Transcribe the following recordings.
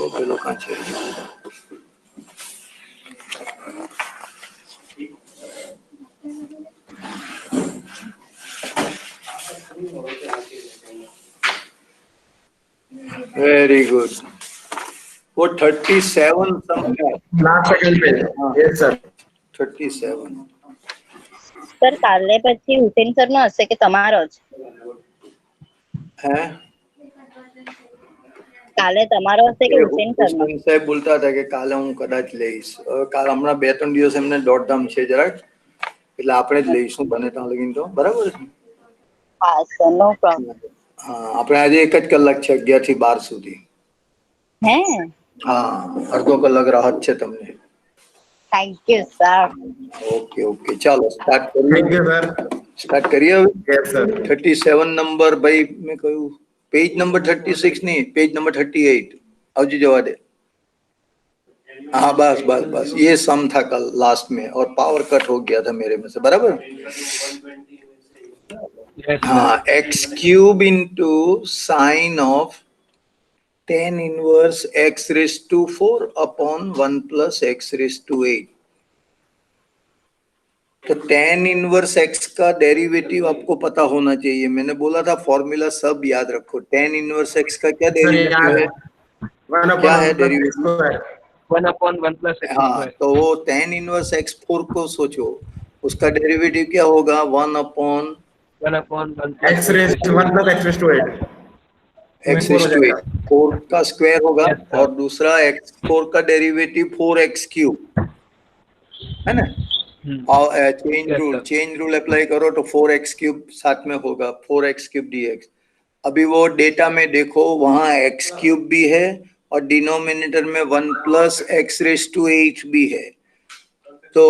वो पेलो कहाँ છે वेरी गुड वो 37 समझा लास्ट सेकंड पे यस सर 37 સર કાલે પછી હુસેન સર નો હશે કે તમારો જ है કાલે તમારો હશે કે હુસેન સર નો હુસેન સાહેબ બોલતા હતા કે કાલે હું કદાચ લઈશ કાલ હમણાં 2-3 દિવસ એમને દોડધામ છે જરાક એટલે આપણે જ લઈશું બને ત્યાં લગીને તો બરાબર છે હા સર નો પ્રોબ્લેમ હા આપણે આજે 1 જ કલાક છે 11 થી 12 સુધી હે હા અડધો કલાક રાહત છે તમને thank you sir okay okay ચાલો સ્ટાર્ટ थैंक કરીએ यू सर स्टार्ट करिए अब यस सर 37 नंबर भाई मैं कहूँ पेज नंबर 36 नहीं पेज नंबर 38 अवजी जवा दे हाँ बस बस बस ये सम था कल लास्ट में और पावर कट हो गया था मेरे में से बराबर हाँ x cube into sine of tan inverse x raise to 4 upon 1 plus x raise to 8 तो tan इनवर्स x का डेरिवेटिव आपको पता होना चाहिए मैंने बोला था फॉर्मूला सब याद रखो tan इनवर्स x का क्या डेरिवेटिव है क्या है डेरिवेटिव 1/1 plus x हाँ square। तो वो tan इनवर्स x4 को सोचो उसका डेरिवेटिव क्या होगा 1/1 1/1 x raise 1 plus x raise to 8 x raise to 8 4 का स्क्वायर होगा Yes, sir. और दूसरा x4 का डेरिवेटिव 4x क्यूब है ना और चेंज रूल अप्लाई करो तो 4x क्यूब साथ में होगा 4x क्यूब dx अभी वो डेटा में देखो वहां x क्यूब भी है और डिनोमिनेटर में 1 प्लस x रेज़ टू 8 भी है तो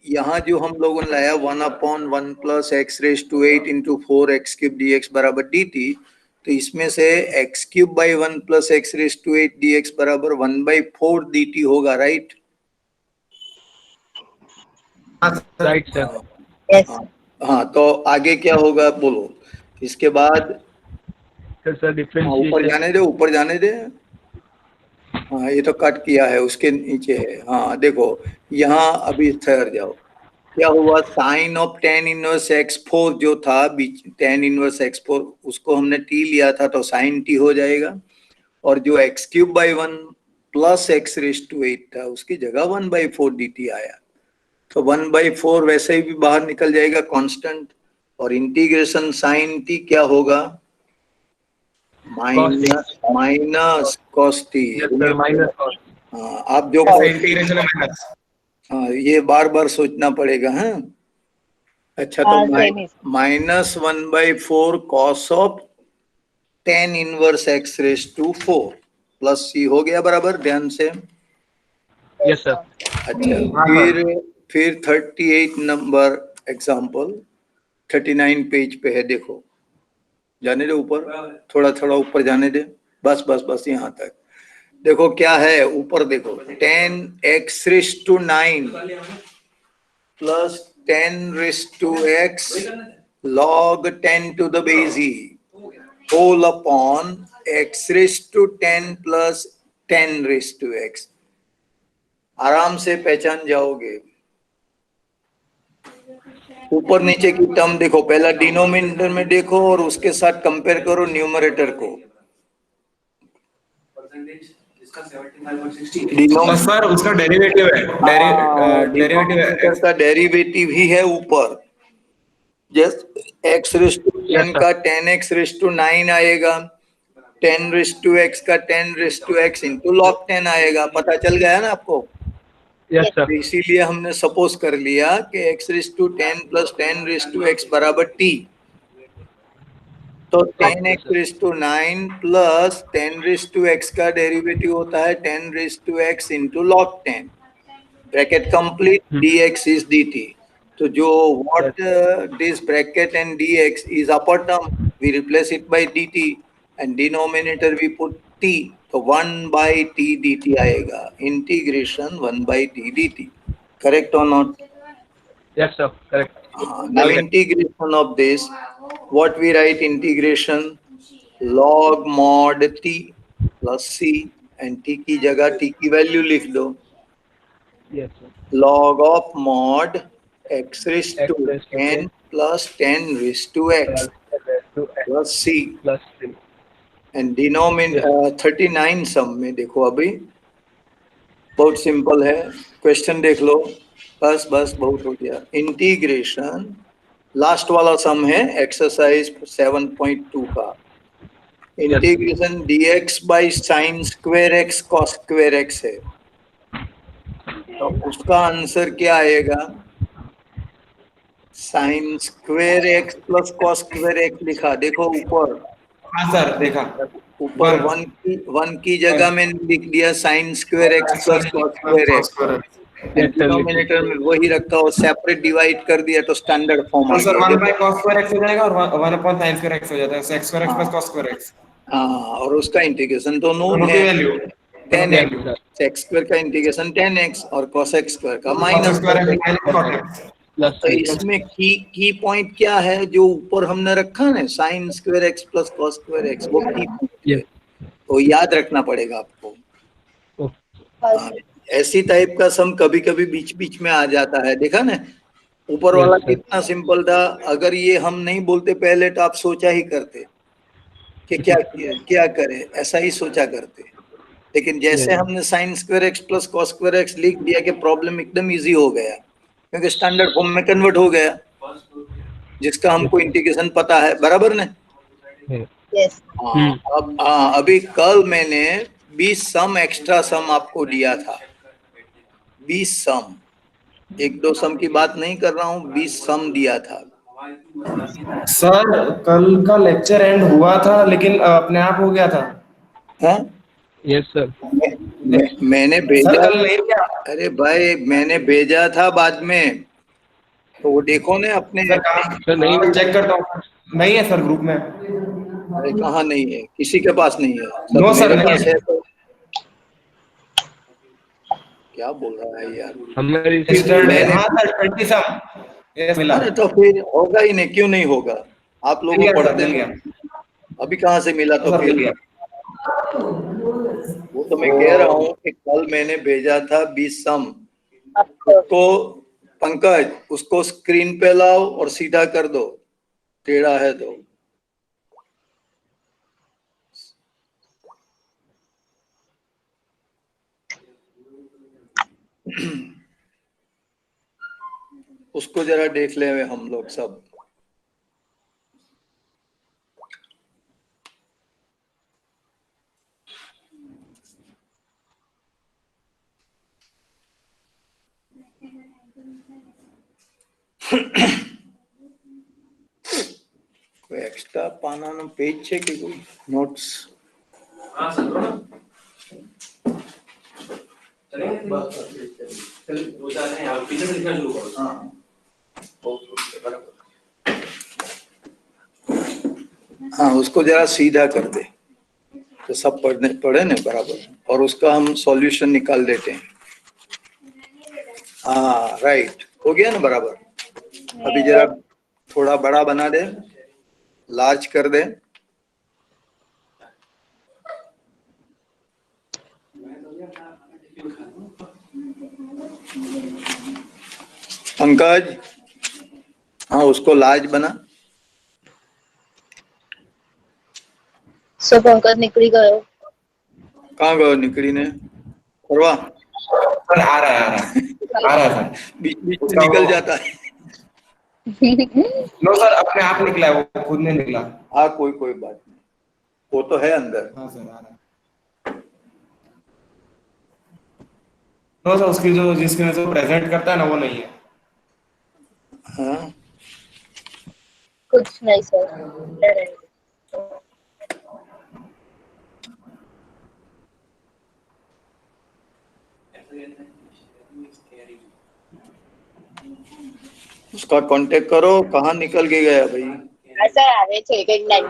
यहाँ जो हम लोगों ने लाया 1/1 plus x raise to 8 into 4x cube dx बराबर dt तो इसमें से x cube by 1 plus x raise to 8 dx बराबर 1/4 dt होगा राइट राइट सर यस हाँ तो आगे क्या होगा बोलो इसके बाद सर ऊपर डिफरेंशिएशन जाने दे हाँ ये तो कट किया है उसके नीचे है हाँ देखो यहाँ अभी ठहर जाओ क्या हुआ sign of tan inverse x4 जो था tan इनवर्स x4 उसको हमने t लिया था तो sin t हो जाएगा और जो x cube by 1 plus x raise to 8 था उसकी जगह 1/4 dt आया तो 1/4 वैसे ही भी बाहर निकल जाएगा कांस्टेंट और इंटीग्रेशन साइन t क्या होगा minus cos t minus cos हाँ आप जो इंटीग्रेशन है माइनस हाँ ये बार बार सोचना पड़ेगा हाँ अच्छा तो minus 1/4 cos of tan inverse x raise to 4 plus c हो गया बराबर ध्यान से यस सर अच्छा फिर 38 नंबर एग्जाम्पल 39 पेज पे है देखो जाने दे ऊपर थोड़ा थोड़ा ऊपर जाने दे बस बस बस यहाँ तक देखो क्या है ऊपर देखो 10x raise to 9 plus 10 raise to x log 10 to the base e whole upon x raise to 10 plus 10 raise to x आराम से पहचान जाओगे ऊपर नीचे की टर्म देखो पहला डिनोमिनेटर में देखो और उसके साथ कंपेयर करो न्यूमरेटर को सर उसका डेरिवेटिव है डिनोमिनेटर का डेरिवेटिव ही है ऊपर जस्ट x रेज़ टू 10 का 10x रेज़ टू 9 आएगा 10 रेज़ टू x का 10 raise to x into log 10 आएगा पता चल गया ना आपको यस सर तो इसीलिए हमने सपोज कर लिया कि x raise to 10 plus 10 raise to x बराबर t तो 10x raise to 9 plus 10 raise to x का डेरिवेटिव होता है 10 raise to x into log 10 bracket complete dx is dt तो जो what this bracket and dx is upper term we replace it by dt and denominator we put t तो 1 by t dt आएगा integration 1 by t dt correct or not yes sir correct now integration of this what we write integration log mod t plus c and T की जगह T की value लिख दो, Yes, sir. log of mod x raised to X raised to 10 plus 10 raised to x to X plus c plus 3. And denominator 39 सम में देखो, अभी बहुत simple है, क्वेश्चन देख लो, बस बस बहुत हो गया। इंटीग्रेशन लास्ट वाला सम है एक्सरसाइज 7.2 का, integration dx by sine square x cos square x है, तो उसका आंसर क्या आएगा? Sign square x plus cos square x लिखा, देखो ऊपर, हाँ सर, देखा। ऊपर वन की जगह मैंने लिख दिया sign square x plus cos square x, denominator में वही रखा और सेपरेट डिवाइड कर दिया तो स्टैंडर्ड फॉर्म आ तो सर गया। 1 by cos square x हो जाएगा और 1 upon sin square x हो जाता है, x square x plus cos square x। हाँ, और उसका इंटीग्रेशन तो नोन दोनों की है, वैल्यू 10x, एक्स स्क्वायर का इंटीग्रेशन 10x और cos x स्क्वायर का cos minus. square x minus cot x। Plus तो 3. इसमें की पॉइंट क्या है, जो ऊपर हमने रखा ना sign square x plus cos square x, वो की पॉइंट है, Yes. तो याद रखना पड़ेगा आपको। Oh, हाँ, ऐसी टाइप का सम कभी कभी बीच बीच में आ जाता है, देखा ना ऊपर वाला Yes, sir. कितना सिंपल था, अगर ये हम नहीं बोलते पहले तो आप सोचा ही करते कि क्या करें, ऐसा ही सोचा करते, लेकिन जैसे Yes. हमने sign square x plus cos square x लिख दिया कि प्रॉब्लम एकदम इजी हो गया, क्योंकि स्टैंडर्ड फॉर्म में कन्वर्ट हो गया, जिसका हमको इंटीग्रेशन पता है, बराबर ना। Yes. यस हाँ, अब अभी कल मैंने 20 सम एक्स्ट्रा सम आपको दिया था, 20 सम, एक दो सम की बात नहीं कर रहा हूँ, 20 सम दिया था। सर कल का लेक्चर एंड हुआ था लेकिन अपने आप हो गया था। हाँ? Yes, sir. मैंने सर भेजा, कल नहीं क्या? अरे भाई मैंने भेजा था बाद में, तो वो देखो ने अपने, सर कहाँ? सर नहीं मैं चेक करता हूँ, नहीं है सर ग्रुप में। अरे कहाँ नहीं है, किसी के पास नहीं है, सब नो सर, मेरे नहीं पास है। है। तो क्या बोल रहा है यार, हमारी Yesterday, हाँ सर 20 सम यस मिला। अरे तो फिर होगा ही नहीं, क्यों नहीं होगा, आप लोगों मिल गया सर, पढ़ते मिल हैं, गया अभी कहाँ से मिला? तो सर, मिल फिर गया। वो तो मैं कह रहा हूँ कि कल मैंने भेजा था 20 सम, आपको उसको पंकज उसको स्क्रीन पे लाओ और सीधा कर दो, टेढ़ा है तो। उसको जरा देख ले हम लोग सब। कोई एक्स्ट्रा पाना नो पेज છે કે કોઈ નોટ્સ? हाँ सर दो ना चलेंगे चल दो चार हैं आप पीछे से लिखना शुरू करो। हाँ, बराबर। हाँ, उसको जरा सीधा कर दे तो सब पढ़े ना बराबर, और उसका हम सॉल्यूशन निकाल देते हैं। हाँ राइट, हो गया ना बराबर। अभी जरा थोड़ा बड़ा बना दे, लार्ज कर दे, पंकज, हाँ उसको लार्ज बना। सो पंकज નીકળી ગયો कहाँ गयो निकली ने, करवा सर आ रहा है, आ रहा है सर। बीच बीच में निकल जाता है। नो सर अपने आप निकला है, वो खुद नहीं निकला। हाँ कोई बात नहीं, वो तो है अंदर। हाँ सर आ रहा है। नो सर उसकी जो जिसके वजह से प्रेजेंट करता है ना वो नहीं है। हाँ कुछ नहीं सर उसका कांटेक्ट करो, कहाँ निकल के गया भाई? આ સર આવે છે કઈક નહીં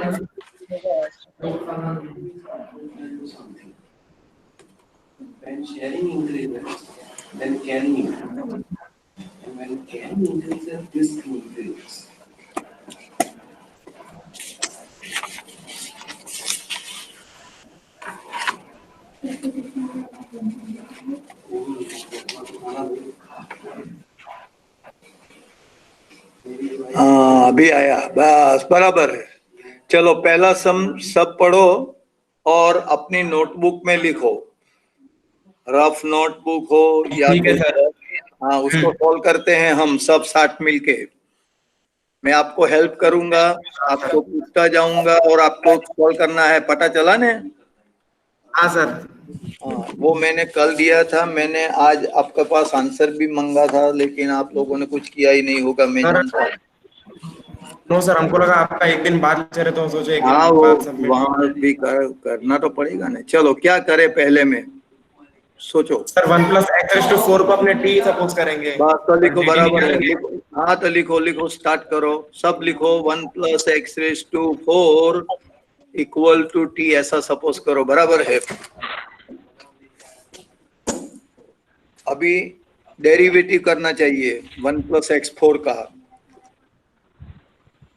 When sharing increases, then caring increases. And when caring increases, this increases. हाँ अभी आया, बस बराबर है। चलो पहला सम सब पढ़ो और अपनी नोटबुक में लिखो, रफ नोटबुक हो या ठीक है कोई, सर। हाँ उसको सॉल्व करते हैं हम सब साथ मिलके। मैं आपको हेल्प करूंगा, आपको पूछता जाऊंगा और आपको सॉल्व करना है, पता चला ने? हाँ सर। हाँ वो मैंने कल दिया था, मैंने आज आपके पास आंसर भी मांगा था, लेकिन आप लोगों ने कुछ किया ही नहीं होगा, मैं सर जानता हूँ। नो सर, हमको लगा आपका एक दिन बाद लेक्चर है तो सोचे एक हाँ दिन वो बाद सबमिट। वहां भी करना तो पड़ेगा ना। चलो क्या करे पहले में सोचो। सर 1+x⁴ को अपने t सपोज करेंगे बात तो और लिखो, dt बराबर है, निकालेंगे। लिखो। हाँ तो लिखो लिखो, स्टार्ट करो, सब लिखो। 1+x⁴ इक्वल टू t ऐसा सपोज करो, बराबर है। अभी डेरिवेटिव करना चाहिए 1+x⁴ का।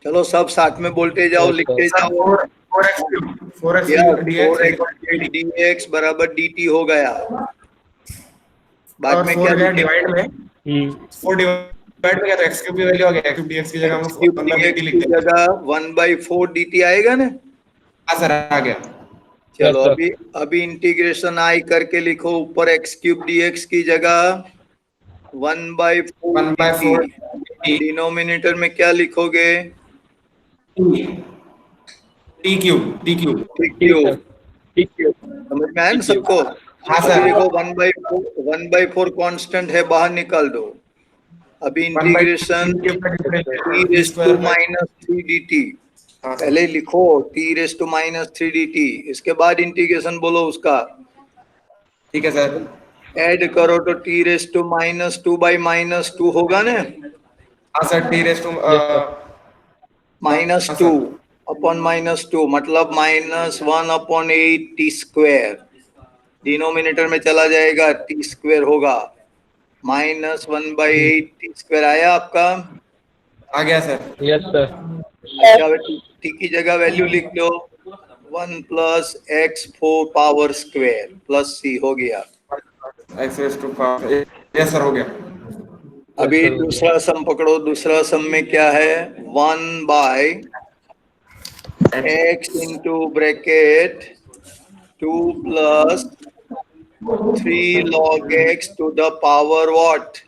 चलो सब साथ में बोलते जाओ, Yes, लिखते सर जाओ। 4x या dx 4x dx बराबर dt हो गया। बाद और में 4 क्या गया लिखे? डिवाइड में, 4 डिवाइड में गया तो x³ की वैल्यू आ गया, x³ dx की जगह हम x³ 1/dt dx लिख की देंगे। जगह 1/4 dt आएगा ना? हाँ सर आ गया। चलो sir. अभी इंटीग्रेशन आई करके लिखो, ऊपर x³ dx की जगह 1/4 dt। 1/4 dt डिनोमिनेटर में क्या लिखोगे? t³ ठीक सर, ठीक है, समझ में आया ना ठीक है। सबको? हाँ अभी सर। देखो 1/4 कांस्टेंट है, बाहर निकाल दो। अभी 1/3 इंटीग्रेशन का t raise difference to t²। -3 dt। हाँ सर। पहले लिखो t रेस टू -3 dt, इसके बाद इंटीग्रेशन बोलो उसका। ठीक है सर। ऐड करो तो t रेस टू -2/-2 होगा ना? हाँ sir t⁻²। Yes, sir. -2 sir upon -2 मतलब -1/8 t²। डिनोमिनेटर में चला जाएगा, t² होगा, -1/8 t² आया आपका। आ गया सर। Yes, sir. अच्छा t की जगह वैल्यू लिख लो, 1+x⁴ power square plus c हो गया। x⁴ यस सर हो गया। अभी Yes, sir. दूसरा सम पकड़ो, दूसरा सम में क्या है? 1/x into bracket 2+3 log x to the power what?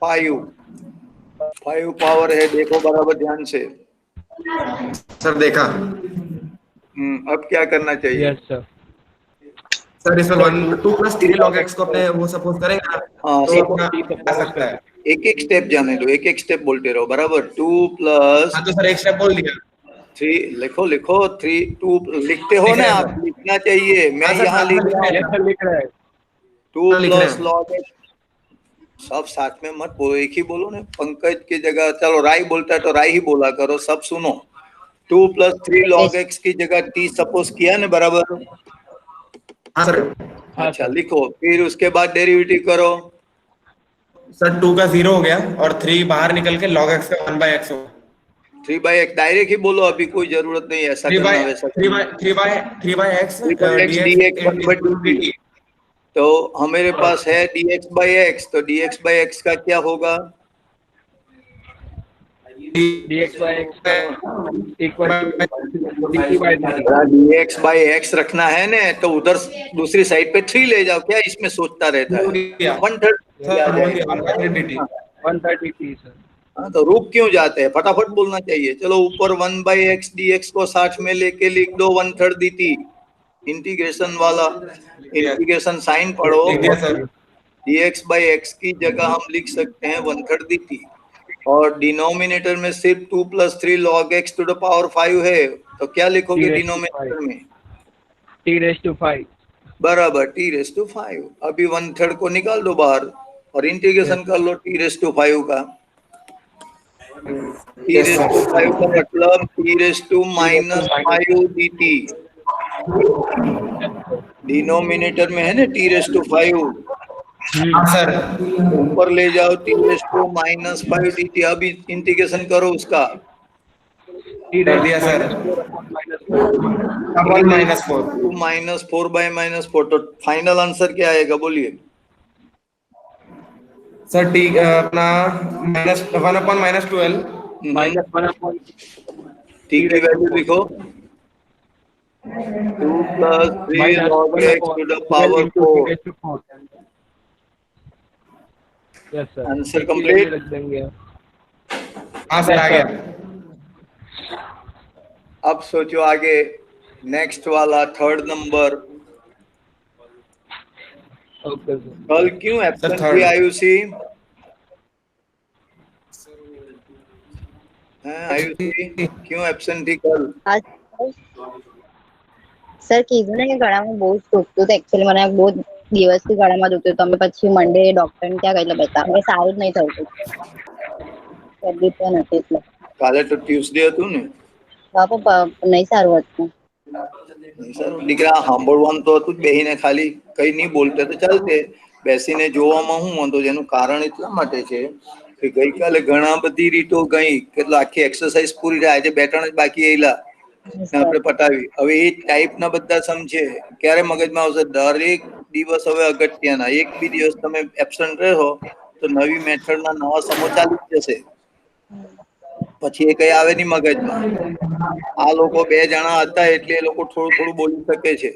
5 power है, देखो बराबर ध्यान से। सर देखा। अब क्या करना चाहिए? Yes, sir. सर इसमें 2+3 log x को अपने वो सपोज करेंगे ना, हाँ तो सब अपना ठीक है, आ सकता है। एक एक स्टेप जाने दो, एक एक स्टेप बोलते रहो, बराबर। 2 हाँ तो सर एक स्टेप बोल दिया। 3 लिखो लिखो, 3 2 लिखते हो लिख ना रहे हैं आप? सर। लिखना चाहिए, मैं हाँ सर यहाँ साथ में लिख लिख रहा रहे हूँ। हैं। Yes, sir, लिख रहा है। 2 लिख रहे प्लस हैं। log x। सब साथ में मत बोलो, एक ही बोलो ना। पंकज की जगह चलो राय बोलता है तो राय ही बोला करो, सब सुनो। 2+3 log x की जगह t सपोज किया ना, बराबर? हाँ सर। हाँ अच्छा सर, लिखो, फिर उसके बाद डेरिवेटिव करो। सर 2 का 0 हो गया और 3 बाहर निकल के log x का 1/x हो। 3/x डायरेक्ट ही बोलो, अभी कोई जरूरत नहीं ऐसा 3 बाय करना वैसा 3 करना। By 3/x 3/x dx 1/2t। तो हमारे पास है dx/x, तो dx/x का क्या होगा? dx/x equal to dt/dt. dx/x रखना है ना, तो उधर दूसरी साइड पे 3 ले जाओ, क्या इसमें सोचता रहता है? 1/3 आ जाएगा। 130t, sir. हाँ तो रुक क्यों जाते हैं, फटाफट बोलना चाहिए। चलो ऊपर 1/x dx को साथ में लेके लिख दो 1/3 dt। इंटीग्रेशन वाला इंटीग्रेशन साइन पढ़ो। लिख दिया सर। dx/x की जगह हम लिख सकते हैं 1/3 dt, और डिनोमिनेटर में सिर्फ 2+3 log x to the power 5 है, तो क्या लिखोगे T raised to डिनोमिनेटर में? T raised to 5. बराबर t⁻⁵। अभी 1/3 को निकाल दो बाहर और इंटीग्रेशन कर लो t⁻⁵ का। t⁻⁵ का मतलब t⁻⁵ dt। डिनोमिनेटर में है ना t⁻⁵, हाँ सर। ऊपर ले जाओ t⁻⁵ dt। अभी इंटीग्रेशन करो उसका। T कर raised दिया to sir. -4 upon -4 upon -4। 2 minus 4 by -4, तो फाइनल आंसर क्या आएगा बोलिए? सर टी अपना -1 अपॉन -12 -1 upon टी की वैल्यू लिखो, 2 plus 3 log x to the power 4. -1 into 4. Yes sir, Answer T की complete? value रख देंगे। हाँ सर आ गया। अब सोचो आगे, नेक्स्ट वाला थर्ड नंबर। Okay sir. कल क्यों एब्सेंट third. थी आयुषी? आयुषी क्यों एब्सेंट थी कल? સર કીધું ને કે ગળામાં બહુ જ દુખતું હતું એકચ્યુઅલી મને બહુ દિવસથી ગળામાં દુખતું હતું અમે પછી મંડે ડોક્ટરને ત્યાં ગયેલા બતાવવા સારું જ નહીં થતું શરદી પણ હતી એટલે કાલે તો ટ્યુસડે હતું ને? બાપા નહીં સારું હતું સર દીકરા સાંભળવાનું તો હતું જ, બેહીને ખાલી કઈ નહીં બોલતે તો ચાલતે, બેસીને જોવામાં શું વાંધો છે? એનું કારણ એટલા માટે છે કે ગઈકાલે ઘણા બધી રીતો ગઈ કે આખી એક્સરસાઇઝ પૂરી થાય, આજે 2-3 જ બાકી આવેલા આપણે પટાવી. હવે એ ટાઈપના બધા સમજે ક્યારે મગજમાં આવશે? દરેક દિવસ હવે અગત્યના, એક બી દિવસ તમે એબસન્ટ રહો તો નવી મેથડના નવા સમો ચાલી જ જશે, પછી એ કઈ આવે નહીં મગજમાં. આ લોકો 2 જણા હતા એટલે એ લોકો થોડું થોડું બોલી શકે છે,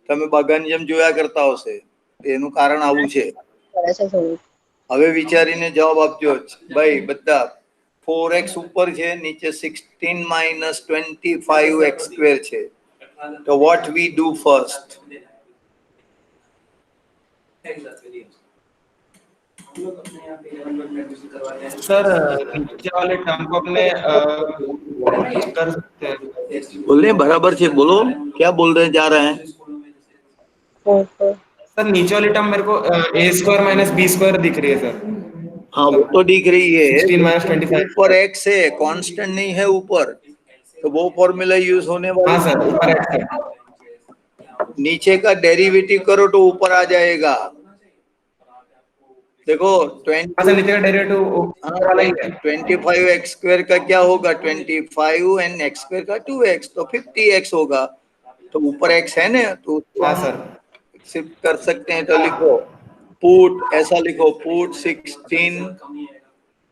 તમે બગાની જેમ જોયા કરતા હશે, એનું કારણ આવું છે. કરે છે થોડું હવે વિચારીને જવાબ આપજો ભાઈ બધા. 4x ઉપર છે, નીચે 16 minus 25x² છે, તો what we do first? Sir नीचे वाले टर्म को अपने कर सकते हैं। बोलने बराबर છે, बोलो क्या बोल रहे जा रहे हैं? सर नीचे वाली टर्म मेरे को a² - b² दिख रही है सर। हाँ वो तो दिख रही है, 16 - 25। ऊपर x है, कांस्टेंट नहीं है ऊपर, तो वो फॉर्मूला यूज होने वाला। हाँ सर ऊपर x है। नीचे का डेरिवेटिव करो तो ऊपर आ जाएगा। देखो 20 हाँ सर नीचे का डेरिवेटिव वाला ही है। 25x² का क्या होगा? 25 एंड x² का 2x, तो 50x होगा। तो ऊपर x है ना, तो उसको हाँ हम सर शिफ्ट कर सकते हैं। तो लिखो पुट, ऐसा लिखो, put 16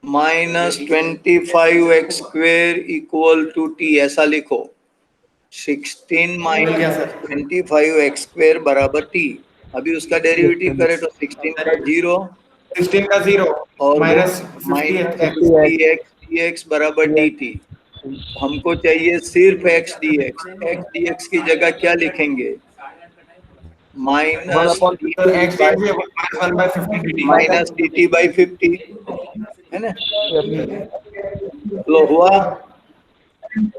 minus 25x² equal to t, ऐसा लिखो। 16 minus 25x² बराबर t। अभी उसका डेरिवेटिव करें तो 16 का 0 16 का 0 और minus minus 50x 50x dx बराबर dt। हमको चाहिए सिर्फ x dx। x dx की जगह क्या लिखेंगे? Minus x -1/50 minus dt by 50 है ना? लो हुआ?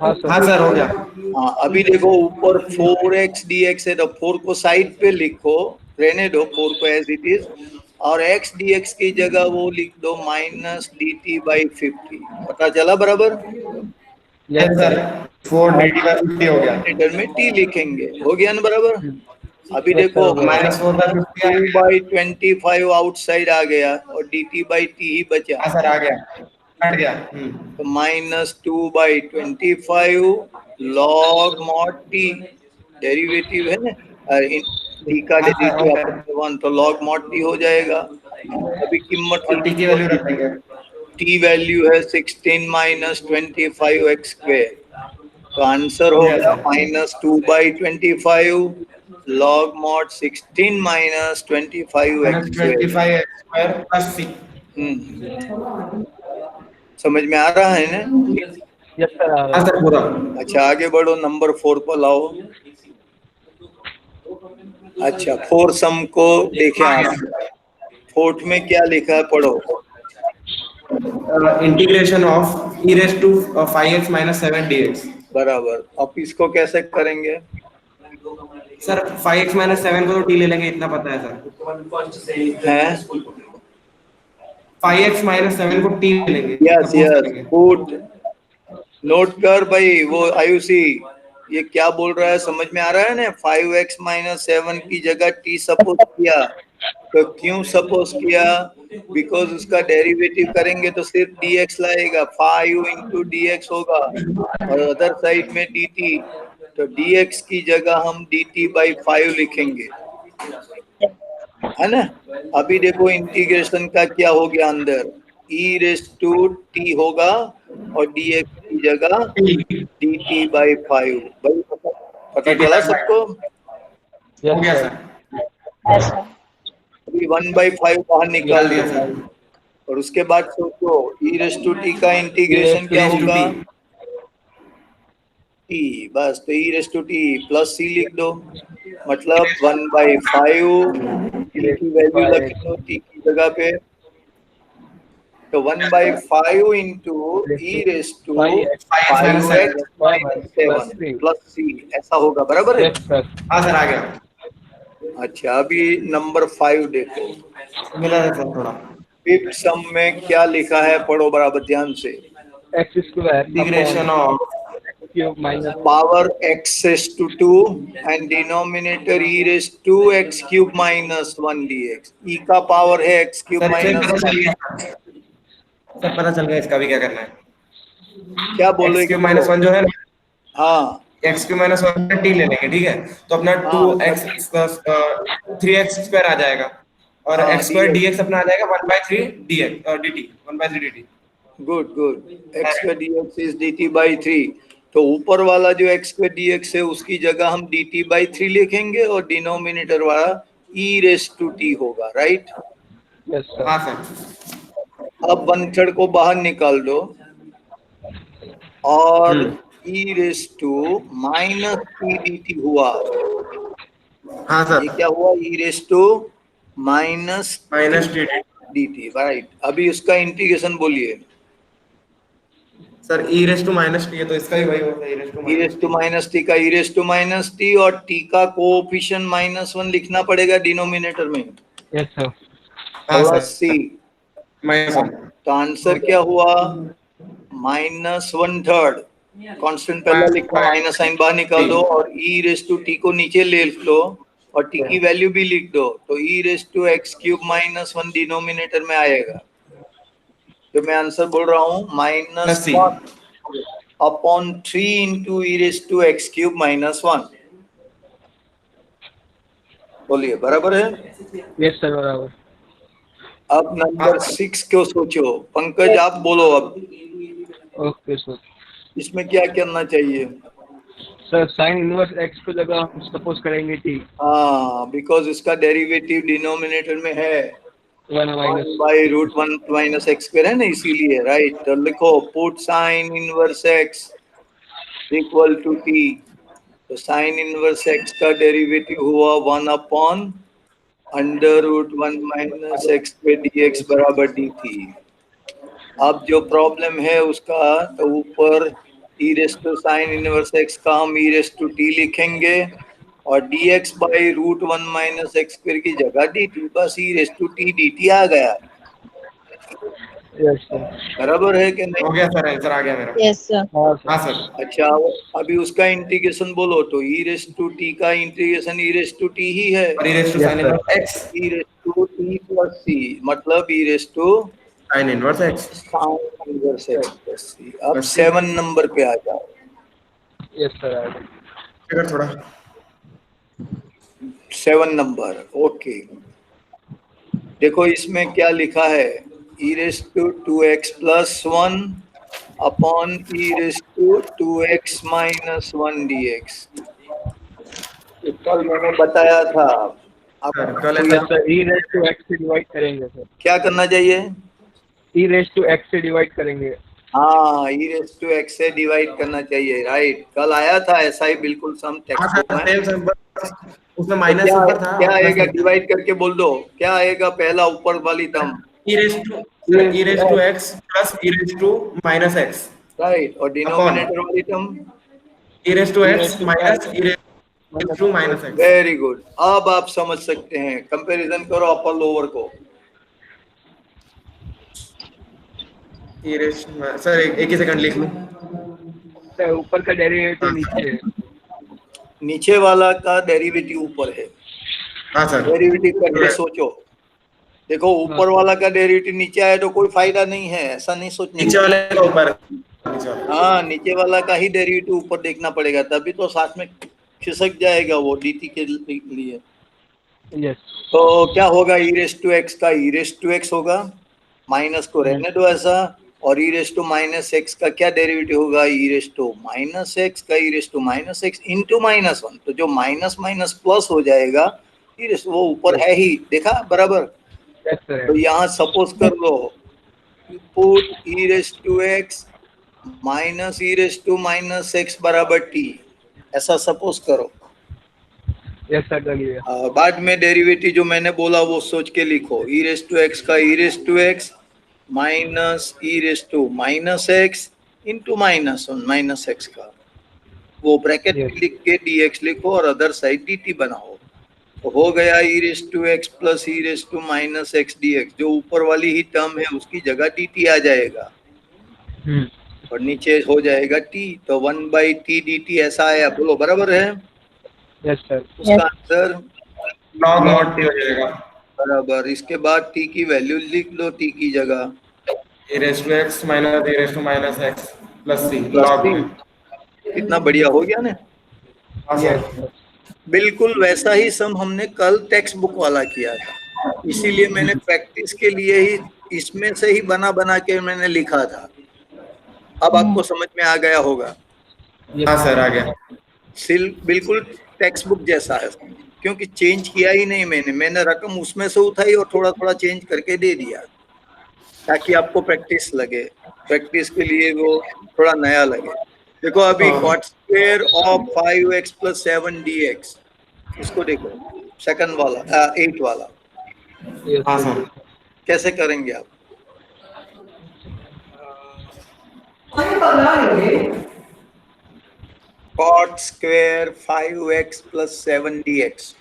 हाँ सर। हाँ सर हो गया। हाँ अभी देखो ऊपर 4x dx है, तो 4 को साइड पे लिखो, रहने दो 4 को एज इट इज, और x dx की जगह वो लिख दो माइनस dt by 50। पता चला बराबर? यस सर 4 dt by 50 हो गया। मीटर में t लिखेंगे, हो गया ना बराबर? अभी देखो -4/50 2 by 25 आउटसाइड आ गया और dt by t ही बचा, हाँ सर आ गया, कट गया। तो -2 by 25 log mod t, derivative है ना, t का डेरिवेटिव अपन 1, तो log mod t हो जाएगा। अभी कीमत और t की वैल्यू रख देंगे। t वैल्यू है 16 minus 25x², तो आंसर हो गया -2 by 25 log mod 16 minus 25x²। 25x² plus c। समझ में आ रहा है ना? यस सर आ रहा हाँ है। सर पूरा। अच्छा आगे बढ़ो, नंबर 4 पर लाओ। अच्छा 4 सम को देखें आप, 4th में क्या लिखा है पढ़ो। Integration of e⁵x - 7 dx। बराबर, अब इसको कैसे करेंगे? सर 5x - 7 को तो t ले लेंगे, इतना पता है सर। हैं? 5x - 7 को t ले लेंगे। यस यस, पुट, नोट कर भाई। वो आयुषी ये क्या बोल रहा है, समझ में आ रहा है ना? 5x - 7 की जगह t सपोज किया, तो क्यों सपोज किया? बिकॉज उसका डेरिवेटिव करेंगे तो सिर्फ dx लाएगा, 5 into dx होगा और अदर साइड में dt, तो dx की जगह हम dt/5 लिखेंगे, है ना। अभी देखो इंटीग्रेशन का क्या हो गया अंदर, e⁻t होगा और dx की जगह dt/5। भाई पता चला सबको? हो यस गया सर। सर। ऐसा अभी 1/5 बाहर निकाल निकाल दिया दिया सर। और उसके बाद सोचो e⁻t का इंटीग्रेशन क्या e raised to होगा, t। t, बस तो e⁻t प्लस c लिख दो, मतलब 1/5 t की वैल्यू रख दो t की जगह पे, तो 1/5 इंटू e⁻5x - 7 प्लस c, ऐसा होगा, बराबर है। Yes sir. हाँ सर, आ गया। अच्छा, अभी नंबर 5 देखो, मिला था सर थोड़ा। फिफ्थ सम में क्या लिखा है, पढ़ो बराबर ध्यान से। X square integration of cube minus power x raised to 2 and denominator e raised to x cube minus 1 dx। e का पावर है x cube सर, इससे minus पता चल 1। गया सर, पता चल गया इसका भी क्या करना है। क्या बोल रहे एक्स क्यूब माइनस हो? 1 जो है ना, हाँ एक्स क्यूब माइनस 1 टी ले लेंगे, ठीक है। तो अपना हाँ 2x 3x स्क्वायर आ जाएगा और हाँ, x स्क्वायर dx, dx अपना आ जाएगा 1/3 dx और dt 1/3 dt। Good good, x square dx is dt/3। तो ऊपर वाला जो x square dx है उसकी जगह हम dt/3 लिखेंगे और डिनोमिनेटर वाला e raised to t होगा, राइट। Yes sir. हाँ सर। अब 1/3 को बाहर निकाल दो और e raised to minus t dt हुआ। हाँ सर, ये क्या हुआ, e raised to minus minus dt। dt, right. अभी उसका इंटीग्रेशन बोलिए। Sir e raise to minus T है तो इसका भी वही होगा, e raise to e raised to minus t का e raised to minus t और t का कोएफिशिएंट -1 लिखना पड़ेगा डिनोमिनेटर में, यस सर। हाँ प्लस सर, c। माइनस तो आंसर क्या हुआ, -1/3। कांस्टेंट पहले लिखो, माइनस साइन बाहर निकाल दो और e raised to t को नीचे ले लो और t की वैल्यू भी लिख दो, तो e raised to x cube -1 denominator में आएगा। तो मैं आंसर बोल रहा हूँ plus c। -1/3 into e raised to x cube -1। बोलिए, बराबर है। यस सर बराबर। अब नंबर 6 को सोचो, पंकज आप बोलो अब, ओके सर। इसमें क्या करना चाहिए। सर साइन इनवर्स एक्स की जगह हम सपोज करेंगे टी हाँ, बिकॉज इसका डेरिवेटिव डिनोमिनेटर में है 1 माइनस 1/√1 - x स्क्वायर है ना, इसीलिए, राइट। तो लिखो put sine inverse x equal to t। तो साइन इनवर्स x का डेरिवेटिव हुआ 1/√1 - x स्क्वायर dx बराबर dt। अब जो प्रॉब्लम है उसका, तो ऊपर e raised to sign inverse x का हम e raised to t लिखेंगे और dx/√1 - x स्क्वायर की जगह dt, बस e raised to t dt आ गया, यस सर। बराबर है कि हो नहीं। गया सर, आंसर आ गया मेरा। Yes sir. हाँ सर। हाँ सर। अच्छा, अभी उसका इंटीग्रेशन बोलो, तो e raised to t का इंटीग्रेशन e raised to t ही है, और e raise to Yes, sine sir. Inverse x, e raised to t plus c, मतलब e raised to sign inverse x sign inverse x plus c। अब Plus c। 7 number पे आ जाओ। Yes sir. अगर थोड़ा 7 number, okay. देखो इसमें क्या लिखा है, e raised to 2x plus 1 upon e raised to 2x minus 1 dx। तो कल मैंने बताया था, सर, अब कल yes sir E raise to X से डिवाइड करेंगे सर। क्या करना चाहिए। ई रेस टू एक्स से डिवाइड करेंगे। हाँ, e raised to x से डिवाइड करना चाहिए, राइट। कल आया था ऐसा ही बिल्कुल सम हाँ टेक्स्ट सर, बुक में। सेम सर, उसमें तो माइनस क्या ऊपर था क्या और आएगा, प्लस डिवाइड करके बोल दो, क्या आएगा पहला ऊपर वाली term, e raise to sir, e raise to x plus e raise to minus x right, और अपॉन डिनोमिनेटर वाली term e raise to x minus e raise to minus x। Very good. अब आप समझ सकते हैं, comparison करो upper lower को। e raise sir, एक ही सेकंड लिख लूं। सर ऊपर का डेरिवेटिव नीचे है। नीचे वाला का डेरिवेटिव ऊपर है, हाँ सर, डेरिवेटिव करके सोचो। देखो ऊपर वाला का डेरिवेटिव नीचे आया तो कोई फायदा नहीं है, ऐसा नहीं सोचने नीचे का। वाले का ऊपर। हाँ, नीचे वाला का ही डेरिवेटिव ऊपर देखना पड़ेगा, तभी तो साथ में खिसक जाएगा वो dt के लिए। यस तो क्या होगा e रेस टू एक्स का e रेस टू एक्स होगा, माइनस को रहने दो ऐसा, और e raise to minus X का क्या डेरिवेटिव होगा, e raise to minus X का e raise to minus X into minus one, तो जो माइनस माइनस प्लस हो जाएगा, e रेस वो ऊपर है ही, देखा बराबर। Yes sir. तो यहाँ सपोज कर लो, put e raise to x minus e raise to minus x बराबर t, ऐसा सपोज करो। यस सर कर लिया। बाद में डेरिवेटिव जो मैंने बोला वो सोच के लिखो, e रेस टू एक्स का e raise to x minus e raise to minus X into minus one minus X का, वो ब्रैकेट में Yes. लिख के dx लिखो और अदर साइड dt बनाओ, तो हो गया e raise to X plus e raise to minus X dx, जो ऊपर वाली ही टर्म है उसकी जगह dt आ जाएगा और नीचे हो जाएगा t, तो 1/t dt ऐसा आया, बोलो बराबर है। Yes sir. उसका आंसर log mod t हो जाएगा, बराबर। इसके बाद t की वैल्यू लिख लो, t की जगह e raised to x minus e raised to minus x plus c plus log three, में। कितना बढ़िया हो गया ना। हाँ यस सर, बिल्कुल वैसा ही सम हमने कल टेक्स्ट बुक वाला किया था, इसीलिए मैंने प्रैक्टिस के लिए ही इसमें से ही बना बना के मैंने लिखा था। अब आपको समझ में आ गया होगा, हाँ सर आ गया। बिल्कुल टेक्स्ट बुक जैसा है, क्योंकि चेंज किया ही नहीं मैंने रकम उसमें से उठाई और थोड़ा थोड़ा चेंज करके दे दिया, ताकि आपको प्रैक्टिस लगे, प्रैक्टिस के लिए वो थोड़ा नया लगे। देखो अभी cot square of 5x plus 7 dx, इसको देखो सेकंड वाला 8 वाला हाँ सर, कैसे करेंगे आप। cot square 5x plus 7 dx,